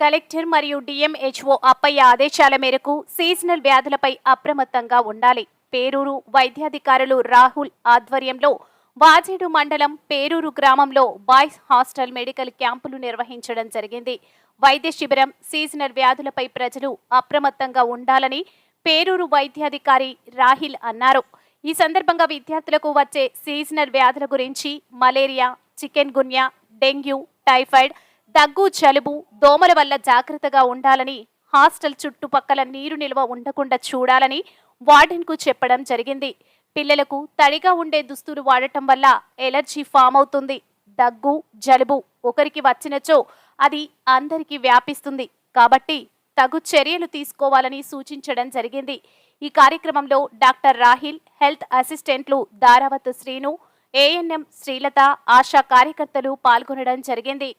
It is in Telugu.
కలెక్టర్ మరియు డిఎంహెచ్ఓ అప్పయ్య ఆదేశాల మేరకు సీజనల్ వ్యాధులపై అప్రమత్తంగా ఉండాలి. పేరూరు వైద్యాధికారులు రాహుల్ ఆధ్వర్యంలో వాజేడు మండలం పేరూరు గ్రామంలో బాయ్స్ హాస్టల్ మెడికల్ క్యాంపులు నిర్వహించడం జరిగింది. వైద్య శిబిరం సీజనల్ వ్యాధులపై ప్రజలు అప్రమత్తంగా ఉండాలని పేరూరు వైద్యాధికారి రాహిల్ అన్నారు. ఈ సందర్భంగా విద్యార్థులకు వచ్చే సీజనల్ వ్యాధుల గురించి మలేరియా, చికెన్ గున్యా, డెంగ్యూ, టైఫాయిడ్, దగ్గు, జలుబు, దోమల వల్ల జాగ్రత్తగా ఉండాలని, హాస్టల్ చుట్టుపక్కల నీరు నిల్వ ఉండకుండా చూడాలని వార్డెన్కు చెప్పడం జరిగింది. పిల్లలకు తడిగా ఉండే దుస్తులు వాడటం వల్ల ఎలర్జీ ఫామ్ అవుతుంది. దగ్గు, జలుబు ఒకరికి వచ్చినచో అది అందరికీ వ్యాపిస్తుంది. కాబట్టి తగు చర్యలు తీసుకోవాలని సూచించడం జరిగింది. ఈ కార్యక్రమంలో డాక్టర్ రాహిల్, హెల్త్ అసిస్టెంట్లు దారావత్ శ్రీను, ఏఎన్ఎం శ్రీలత, ఆశా కార్యకర్తలు పాల్గొనడం జరిగింది.